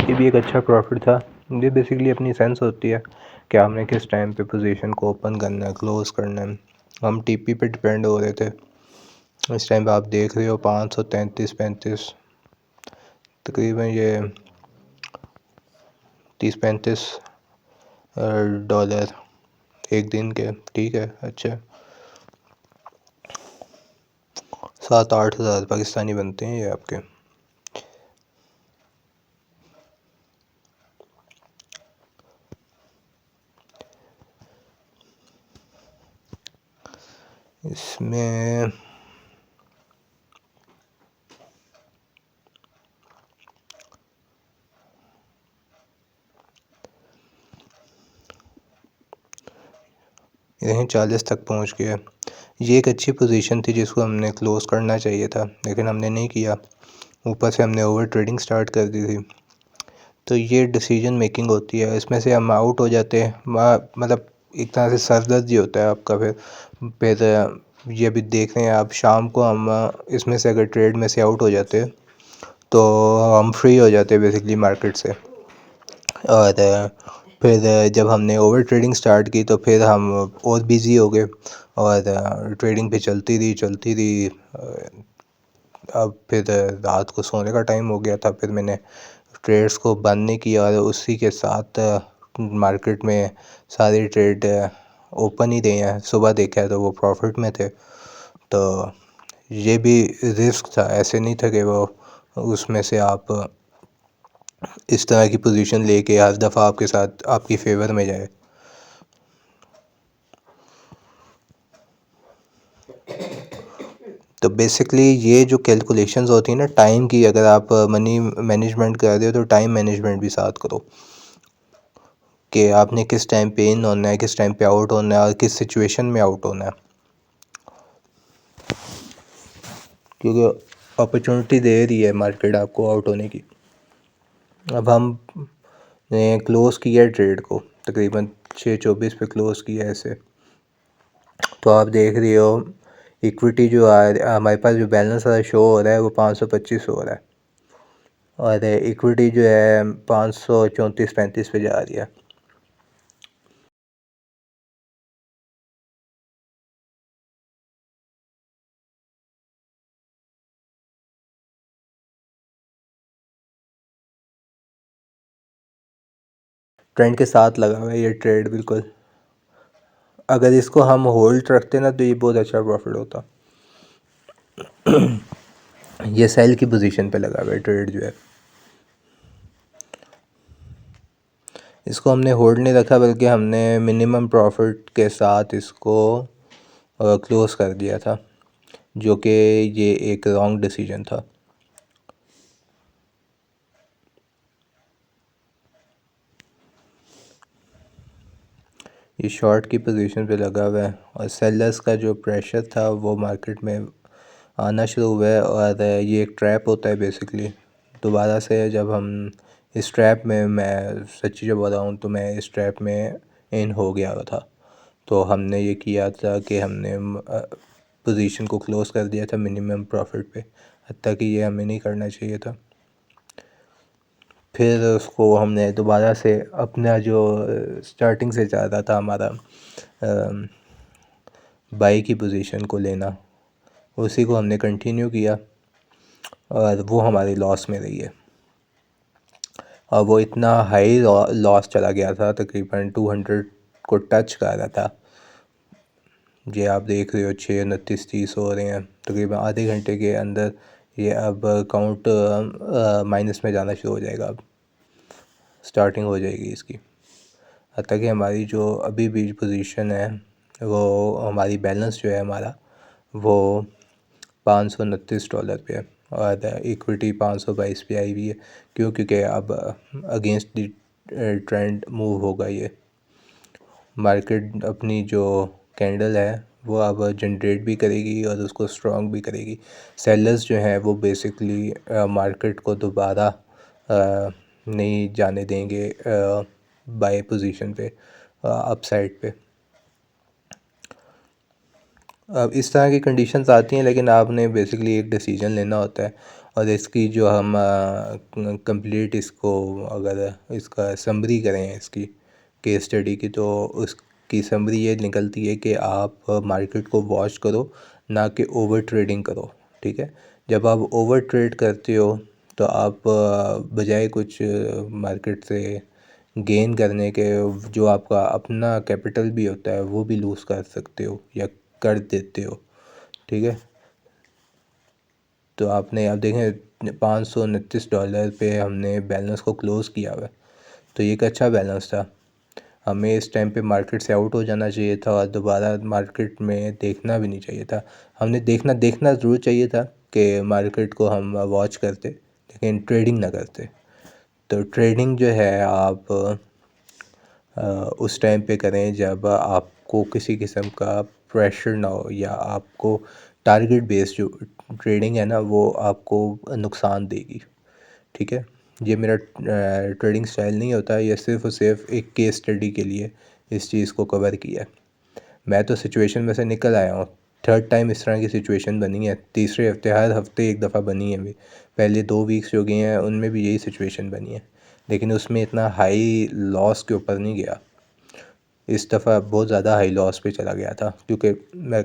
ये भी एक अच्छा प्रॉफिट था। ये बेसिकली अपनी सेंस होती है कि हमने किस टाइम पे पोजीशन को ओपन करना है, क्लोज़ करना है। हम टीपी पे डिपेंड हो रहे थे। इस टाइम पे आप देख रहे हो 533-35 तकरीबन ये 30-35 डॉलर एक दिन के। ठीक है, अच्छा 7-8 हज़ार पाकिस्तानी बनते हैं ये आपके। इसमें यहीं 40 तक पहुंच गया। ये एक अच्छी पोजीशन थी जिसको हमने क्लोज़ करना चाहिए था, लेकिन हमने नहीं किया। ऊपर से हमने ओवर ट्रेडिंग स्टार्ट कर दी थी। तो ये डिसीजन मेकिंग होती है, इसमें से हम आउट हो जाते हैं। मतलब एक तरह से सरदर्द ही होता है आपका। फिर ये भी देख रहे हैं आप, शाम को हम इसमें से अगर ट्रेड में से आउट हो जाते हैं तो हम फ्री हो जाते हैं बेसिकली मार्केट से। और फिर जब हमने ओवर ट्रेडिंग स्टार्ट की तो फिर हम और बिज़ी हो गए और ट्रेडिंग पे चलती रही। अब फिर रात को सोने का टाइम हो गया था, फिर मैंने ट्रेड्स को बंद नहीं किया और उसी के साथ मार्केट में सारे ट्रेड ओपन ही रहे हैं। सुबह देखा तो वो प्रॉफिट में थे। तो ये भी रिस्क था, ऐसे नहीं था कि वो उसमें से आप इस तरह की पोजीशन लेके हर दफ़ा आपके साथ आपकी फेवर में जाए। तो बेसिकली ये जो कैलकुलेशंस होती हैं ना टाइम की, अगर आप मनी मैनेजमेंट कर रहे हो तो टाइम मैनेजमेंट भी साथ करो कि आपने किस टाइम पे इन होना है, किस टाइम पे आउट होना है और किस सिचुएशन में आउट होना है। क्योंकि अपॉर्चुनिटी दे रही है मार्केट आपको आउट होने की। अब हम ने क्लोज़ किया ट्रेड को तकरीबन 6:24 पे क्लोज़ किया ऐसे। तो आप देख रहे हो इक्विटी जो हमारे पास जो बैलेंस शो हो रहा है वो 525 हो रहा है और इक्विटी जो है 534-35 पे जा रही है। ट्रेंड के साथ लगा हुआ है ये ट्रेड बिल्कुल। अगर इसको हम होल्ड रखते ना तो ये बहुत अच्छा प्रॉफिट होता। ये सेल की पोजीशन पे लगा हुआ है ट्रेड जो है, इसको हमने होल्ड नहीं रखा बल्कि हमने मिनिमम प्रॉफिट के साथ इसको क्लोज़ कर दिया था, जो कि ये एक रॉन्ग डिसीजन था। ये शॉर्ट की पोजीशन पे लगा हुआ है और सेलर्स का जो प्रेशर था वो मार्केट में आना शुरू हुआ है और ये एक ट्रैप होता है बेसिकली। दोबारा से जब हम इस ट्रैप में, मैं सच्ची जो बोल रहा हूँ तो मैं इस ट्रैप में इन हो गया था, तो हमने ये किया था कि हमने पोजीशन को क्लोज़ कर दिया था मिनिमम प्रॉफिट पे, हत्ता कि ये हमें नहीं करना चाहिए था। फिर उसको हमने दोबारा से अपना जो स्टार्टिंग से चल रहा था हमारा बाई की पोजीशन को लेना, उसी को हमने कंटिन्यू किया और वो हमारी लॉस में रही है। और वो इतना हाई लॉस चला गया था, तकरीबन 200 को टच कर रहा था। ये आप देख रहे हो 6:29:30 हो रहे हैं, तकरीबन आधे घंटे के अंदर ये अब काउंट माइनस में जाना शुरू हो जाएगा। अब स्टार्टिंग हो जाएगी इसकी, हत्ता कि हमारी जो अभी भी पोजीशन है वो, हमारी बैलेंस जो है हमारा वो $529 पे है और इक्विटी 522 पे आई हुई है। क्योंकि अब अगेंस्ट द ट्रेंड मूव होगा ये मार्केट, अपनी जो कैंडल है वो अब जनरेट भी करेगी और उसको स्ट्रॉन्ग भी करेगी। सेलर्स जो हैं वो बेसिकली मार्केट को दोबारा नहीं जाने देंगे बाय पोजीशन पे, अपसाइड पे। अब इस तरह की कंडीशंस आती हैं, लेकिन आपने बेसिकली एक डिसीजन लेना होता है और इसकी जो हम कंप्लीट इसको अगर इसका समरी करें इसकी केस स्टडी की, तो उसकी समरी ये निकलती है कि आप मार्केट को वॉच करो, ना कि ओवर ट्रेडिंग करो। ठीक है, जब आप ओवर ट्रेड करते हो तो आप बजाय कुछ मार्केट से गेन करने के, जो आपका अपना कैपिटल भी होता है वो भी लूज़ कर सकते हो या कर देते हो। ठीक है, तो आपने अब देखें $529 पे हमने बैलेंस को क्लोज़ किया हुआ है, तो ये एक अच्छा बैलेंस था। हमें इस टाइम पे मार्केट से आउट हो जाना चाहिए था और दोबारा मार्केट में देखना भी नहीं चाहिए था। हमने देखना ज़रूर चाहिए था कि मार्केट को हम वॉच करते, लेकिन ट्रेडिंग ना करते। तो ट्रेडिंग जो है आप उस टाइम पे करें जब आपको किसी किस्म का प्रेशर ना हो, या आपको टारगेट बेस्ड जो ट्रेडिंग है ना वो आपको नुकसान देगी। ठीक है, ये मेरा ट्रेडिंग स्टाइल नहीं होता, ये सिर्फ़ और सिर्फ एक केस स्टडी के लिए इस चीज़ को कवर किया है। मैं तो सिचुएशन में से निकल आया हूँ, थर्ड टाइम इस तरह की सिचुएशन बनी है, तीसरे हफ्ते हर हफ्ते एक दफ़ा बनी है अभी। पहले 2 वीक्स जो गए हैं उनमें भी यही सिचुएशन बनी है, लेकिन उसमें इतना हाई लॉस के ऊपर नहीं गया। इस दफ़ा बहुत ज़्यादा हाई लॉस पे चला गया था, क्योंकि मैं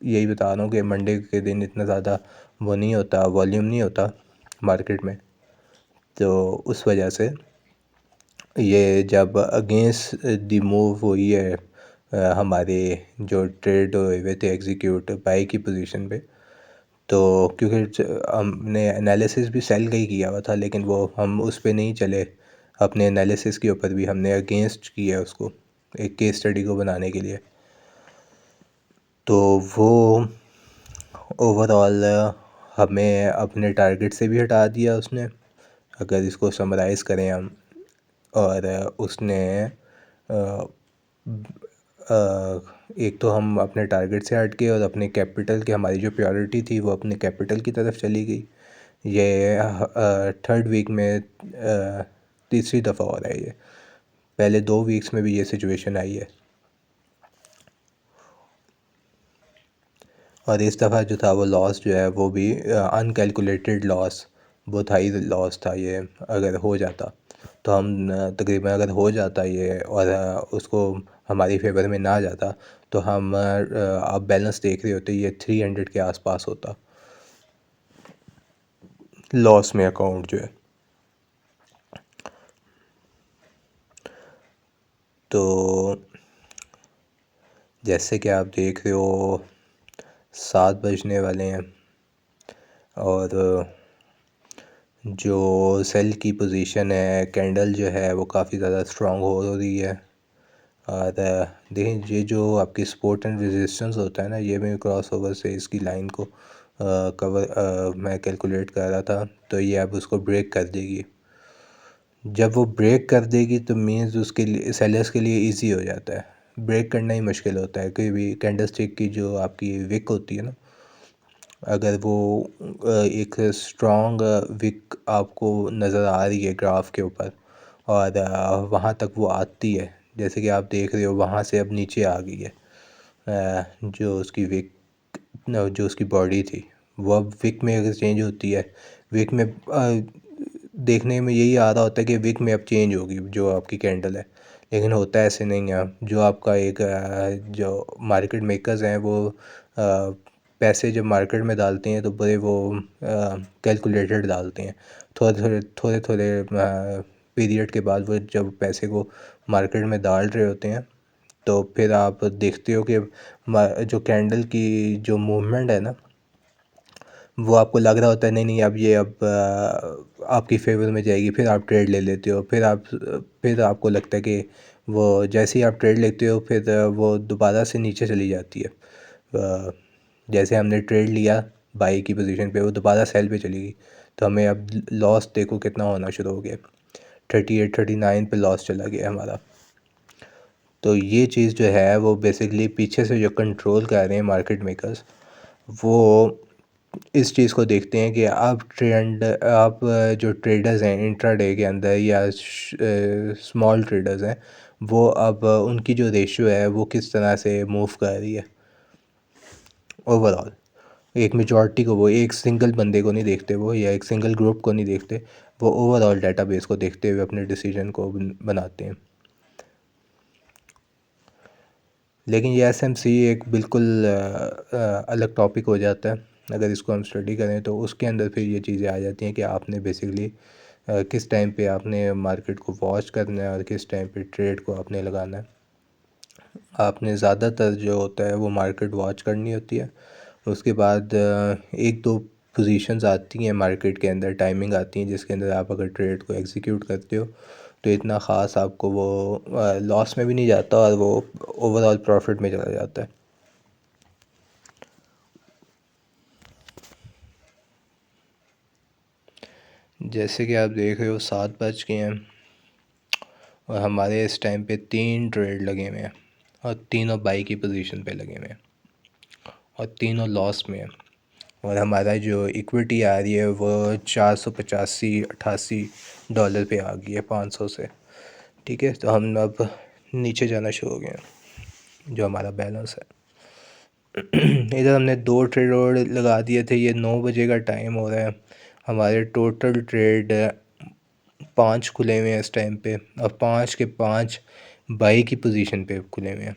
यही बता रहा हूँ कि मंडे के दिन इतना ज़्यादा वो नहीं होता, वॉल्यूम नहीं होता मार्केट में, तो उस वजह से ये जब अगेंस्ट द मूव हुई है हमारे जो ट्रेड हुए थे एग्जीक्यूट बाई की पोजीशन पे, तो क्योंकि हमने एनालिसिस भी सेल का ही किया हुआ था, लेकिन वो हम उस पे नहीं चले, अपने एनालिसिस के ऊपर भी हमने अगेंस्ट किया उसको एक केस स्टडी को बनाने के लिए। तो वो ओवरऑल हमें अपने टारगेट से भी हटा दिया उसने, अगर इसको समराइज़ करें हम। और उसने एक तो हम अपने टारगेट से हट गए और अपने कैपिटल की, हमारी जो प्रायोरिटी थी वो अपने कैपिटल की तरफ चली गई। ये थर्ड वीक में तीसरी दफ़ा हो रहा है ये। पहले 2 वीक्स में भी ये सिचुएशन आई है, और इस दफ़ा जो था वो लॉस जो है वो भी अनकैलकुलेटेड लॉस, बहुत हाई लॉस था ये। अगर हो जाता तो हम तकरीबन अगर हो जाता ये और उसको हमारी फेवर में ना जाता तो हम आप बैलेंस देख रहे होते ये 300 के आसपास होता लॉस में अकाउंट जो है। तो जैसे कि आप देख रहे हो 7 बजने वाले हैं, और जो सेल की पोजीशन है, कैंडल जो है वो काफ़ी ज़्यादा स्ट्रॉन्ग हो रही है। और देखें ये जो आपकी सपोर्ट एंड रेजिस्टेंस होता है ना, ये भी क्रॉस ओवर से इसकी लाइन को कवर मैं कैलकुलेट कर रहा था, तो ये अब उसको ब्रेक कर देगी। जब वो ब्रेक कर देगी तो मीन्स उसके लिए सेलर्स के लिए इजी हो जाता है। ब्रेक करना ही मुश्किल होता है। कोई भी कैंडल स्टिक की जो आपकी विक होती है ना, अगर वो एक स्ट्रॉन्ग विक आपको नज़र आ रही है ग्राफ के ऊपर, और वहाँ तक वो आती है, जैसे कि आप देख रहे हो वहाँ से अब नीचे आ गई है। जो उसकी विक जो उसकी बॉडी थी वो अब विक में अगर चेंज होती है, विक में देखने में यही आ रहा होता है कि विक में अब चेंज होगी जो आपकी कैंडल है, लेकिन होता ऐसे नहीं है। जो आपका एक जो मार्केट मेकर्स हैं वो पैसे जब मार्केट में डालते हैं तो बड़े वो कैलकुलेटेड डालते हैं। थोड़े थोड़े पीरियड के बाद वो जब पैसे को मार्केट में डाल रहे होते हैं, तो फिर आप देखते हो कि जो कैंडल की जो मूवमेंट है ना, वो आपको लग रहा होता है नहीं नहीं अब ये अब आपकी फेवर में जाएगी, फिर आप ट्रेड ले लेते हो। फिर आपको लगता है कि वो जैसे ही आप ट्रेड लेते हो फिर वो दोबारा से नीचे चली जाती है। जैसे हमने ट्रेड लिया बाई की पोजीशन पे, वो दोबारा सेल पे चली गई, तो हमें अब लॉस देखो कितना होना शुरू हो गया। 38-39 पे लॉस चला गया हमारा। तो ये चीज़ जो है वो बेसिकली पीछे से जो कंट्रोल कर रहे हैं मार्केट मेकर्स, वो इस चीज़ को देखते हैं कि आप जो ट्रेडर्स हैं इंट्राडे के अंदर या स्मॉल ट्रेडर्स हैं, वो अब उनकी जो रेशियो है वो किस तरह से मूव कर रही है ओवरऑल। एक मेजॉरिटी को, वो एक सिंगल बंदे को नहीं देखते वो, या एक सिंगल ग्रुप को नहीं देखते, वो ओवरऑल डाटाबेस को देखते हुए अपने डिसीजन को बनाते हैं। लेकिन ये एसएमसी एक बिल्कुल अलग टॉपिक हो जाता है। अगर इसको हम स्टडी करें तो उसके अंदर फिर ये चीज़ें आ जाती हैं कि आपने बेसिकली किस टाइम पे आपने मार्केट को वॉच करना है और किस टाइम पे ट्रेड को आपने लगाना है। आपने ज़्यादातर जो होता है वो मार्केट वॉच करनी होती है। उसके बाद एक दो पोजीशंस आती हैं मार्केट के अंदर, टाइमिंग आती हैं जिसके अंदर आप अगर ट्रेड को एग्जीक्यूट करते हो तो इतना ख़ास आपको वो लॉस में भी नहीं जाता और वो ओवरऑल प्रॉफिट में चला जाता है। जैसे कि आप देख रहे हो 7 बज गए हैं और हमारे इस टाइम पे 3 ट्रेड लगे हुए हैं, और तीनों बाई की पोजीशन पे लगे हुए हैं और तीनों लॉस में हैं। और हमारा जो इक्विटी आ रही है वो 485-88 पे आ गई है 500 से। ठीक है, तो हम अब नीचे जाना शुरू हो गए हैं जो हमारा बैलेंस है। इधर हमने 2 ट्रेड और लगा दिए थे। ये 9 बजे का टाइम हो रहा है। हमारे टोटल ट्रेड 5 खुले हुए हैं इस टाइम पे, और 5 के 5 बाई की पोजीशन पे खुले हुए हैं।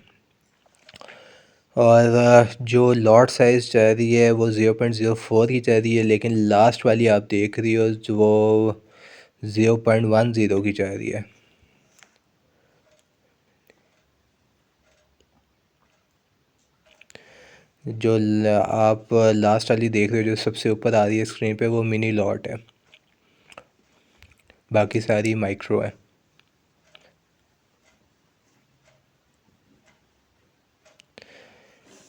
और जो लॉट साइज़ चल रही है वो 0.04 की चल रही है, लेकिन लास्ट वाली आप देख रही हो जो वो 0.10 की चल रही है। जो आप लास्ट वाली देख रहे हो जो सबसे ऊपर आ रही है स्क्रीन पे, वो मिनी लॉट है, बाकी सारी माइक्रो है।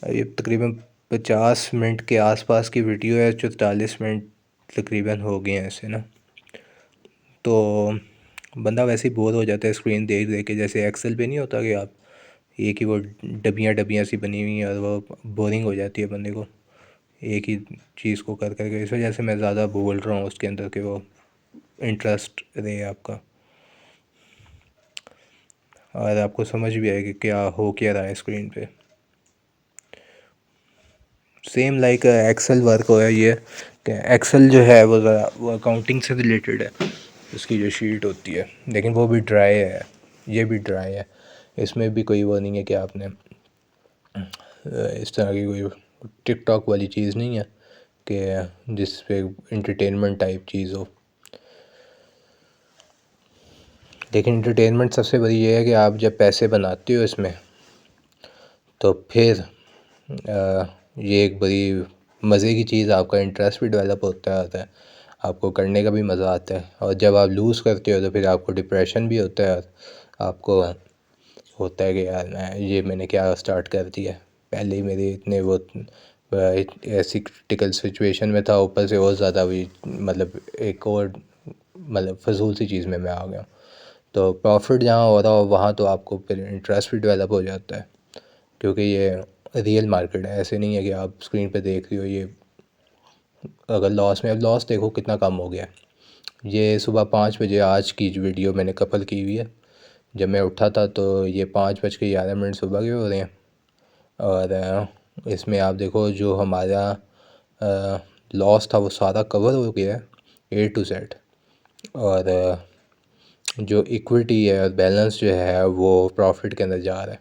ये तकरीबन 50 मिनट के आसपास की वीडियो है, 44 मिनट तकरीबन हो गए हैं ऐसे ना। तो बंदा वैसे ही बोर हो जाता है स्क्रीन देख देख के। जैसे एक्सेल पे नहीं होता कि आप एक ही वो डबियाँ डबियाँ सी बनी हुई हैं और वो बोरिंग हो जाती है बंदे को एक ही चीज़ को कर कर के। इस वजह से मैं ज़्यादा बोल रहा हूँ उसके अंदर कि वो इंटरेस्ट रहे आपका। और आपको समझ भी आएगा कि क्या हो क्या रहा है स्क्रीन पे। सेम लाइक एक्सेल वर्क हो है ये, कि एक्सेल जो है वो ज़रा वो अकाउंटिंग से रिलेटेड है, उसकी जो शीट होती है, लेकिन वो भी ड्राई है, ये भी ड्राई है। इसमें भी कोई वो नहीं है कि आपने इस तरह की कोई टिकटॉक वाली चीज़ नहीं है कि जिस पे इंटरटेनमेंट टाइप चीज़ हो। लेकिन इंटरटेनमेंट सबसे बड़ी ये है कि आप जब पैसे बनाते हो इसमें, तो फिर ये एक बड़ी मज़े की चीज़, आपका इंटरेस्ट भी डेवलप होता है, आपको करने का भी मज़ा आता है। और जब आप लूज़ करते हो तो फिर आपको डिप्रेशन भी होता है, आपको होता है कि यार मैंने क्या स्टार्ट कर दिया, पहले ही मेरे इतने वो ऐसी क्रिटिकल सिचुएशन में था, ऊपर से और ज़्यादा भी मतलब एक और मतलब फजूल सी चीज़ में मैं आ गया। तो प्रॉफिट जहाँ हो रहा हो वहाँ तो आपको फिर इंटरेस्ट भी डेवलप हो जाता है, क्योंकि ये रियल मार्केट है। ऐसे नहीं है कि आप स्क्रीन पे देख रही हो ये अगर लॉस में, अब लॉस देखो कितना कम हो गया। ये सुबह 5 बजे आज की जो वीडियो मैंने कपल की हुई है, जब मैं उठा था तो ये 5:11 सुबह के हो रहे हैं। और इसमें आप देखो जो हमारा लॉस था वो सारा कवर हो गया है A to Z। और जो इक्विटी है और बैलेंस जो है वो प्रॉफिट के अंदर जा रहा है।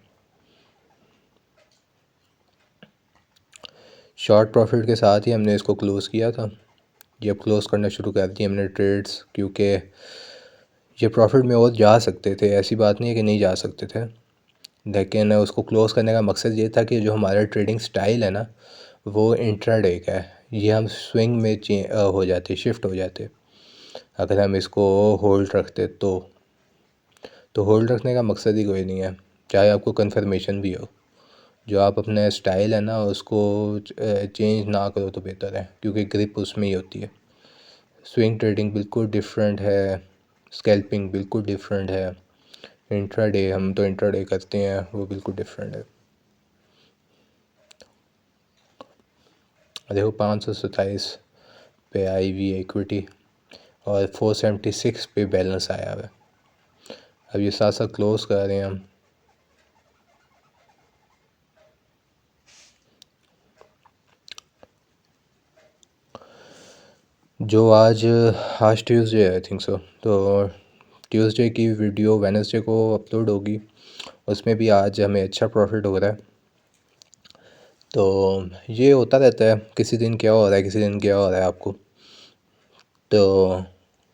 शॉर्ट प्रॉफिट के साथ ही हमने इसको क्लोज़ किया था। ये अब क्लोज़ करना शुरू कर दिए हमने ट्रेड्स, क्योंकि ये प्रॉफिट में और जा सकते थे, ऐसी बात नहीं है कि नहीं जा सकते थे, लेकिन उसको क्लोज़ करने का मकसद ये था कि जो हमारा ट्रेडिंग स्टाइल है ना वो इंट्राडे का है। ये हम स्विंग में हो जाते, शिफ्ट हो जाते अगर हम इसको होल्ड रखते तो होल्ड रखने का मकसद ही कोई नहीं है, चाहे आपको कन्फर्मेशन भी हो। जो आप अपना स्टाइल है ना उसको चेंज ना करो तो बेहतर है, क्योंकि ग्रिप उसमें ही होती है। स्विंग ट्रेडिंग बिल्कुल डिफरेंट है, स्कैल्पिंग बिल्कुल डिफरेंट है, इंट्राडे हम तो इंट्राडे करते हैं वो बिल्कुल डिफरेंट है। देखो 527 पे आई हुई है इक्विटी और 476 पे बैलेंस आया हुआ है। अब ये साथ साथ क्लोज़ कर रहे हैं हम। जो आज आज ट्यूसडे आई थिंक सो, तो ट्यूसडे की वीडियो वेडनेसडे को अपलोड होगी, उसमें भी आज हमें अच्छा प्रॉफिट हो रहा है। तो ये होता रहता है, किसी दिन क्या हो रहा है किसी दिन क्या हो रहा है आपको, तो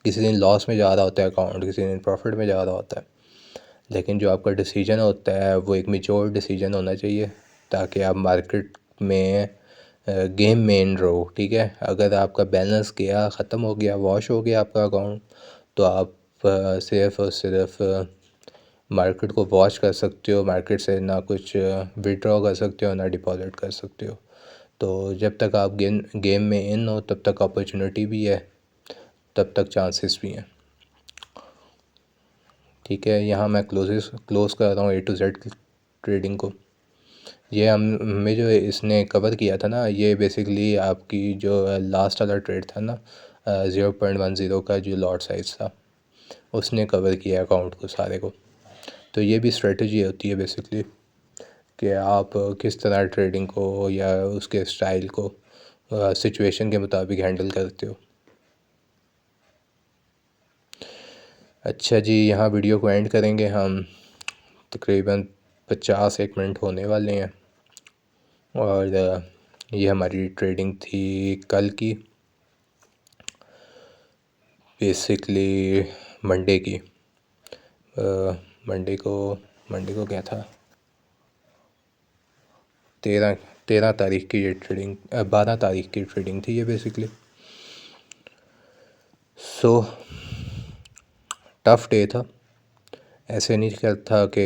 किसी दिन लॉस में जा रहा होता है अकाउंट, किसी दिन प्रॉफिट में जा रहा होता है। लेकिन जो आपका डिसीजन होता है वो एक मैच्योर डिसीजन होना चाहिए, ताकि आप मार्केट में गेम में इन रहो। ठीक है, अगर आपका बैलेंस गया, ख़त्म हो गया, वॉश हो गया आपका अकाउंट, तो आप सिर्फ़ और सिर्फ मार्केट को वॉच कर सकते हो, मार्केट से ना कुछ विड्रॉ कर सकते हो ना डिपॉजिट कर सकते हो। तो जब तक आप गेम में इन हो तब तक अपॉर्चुनिटी भी है, तब तक चांसेस भी हैं। ठीक है, यहाँ मैं क्लोज़ कर रहा हूँ A to Z ट्रेडिंग को। ये हमें जो इसने कवर किया था ना, ये बेसिकली आपकी जो लास्ट वाला ट्रेड था ना 0.10 का जो लॉट साइज़ था, उसने कवर किया अकाउंट को सारे को। तो ये भी स्ट्रेटजी होती है बेसिकली, कि आप किस तरह ट्रेडिंग को या उसके स्टाइल को सिचुएशन के मुताबिक हैंडल करते हो। अच्छा जी, यहाँ वीडियो को एंड करेंगे हम, तकरीबन 50 मिनट होने वाले हैं। और ये हमारी ट्रेडिंग थी कल की, बेसिकली मंडे की। मंडे को क्या था, 13 तारीख की ये ट्रेडिंग, 12 तारीख की ट्रेडिंग थी ये बेसिकली। सो टफ़ डे था, ऐसे नहीं था कि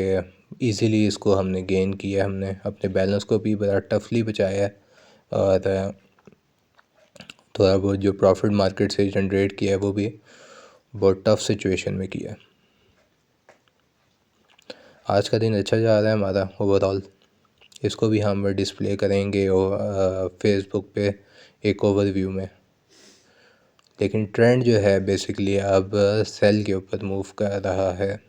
इजीली इसको हमने गेन किया, हमने अपने बैलेंस को भी बड़ा टफली बचाया है, और थोड़ा बहुत जो प्रॉफिट मार्केट से जनरेट किया है वो भी बहुत टफ़ सिचुएशन में किया है। आज का दिन अच्छा जा रहा है हमारा ओवरऑल, इसको भी हम डिस्प्ले करेंगे और फेसबुक पे एक ओवरव्यू में। लेकिन ट्रेंड जो है बेसिकली अब सेल के ऊपर मूव कर रहा है।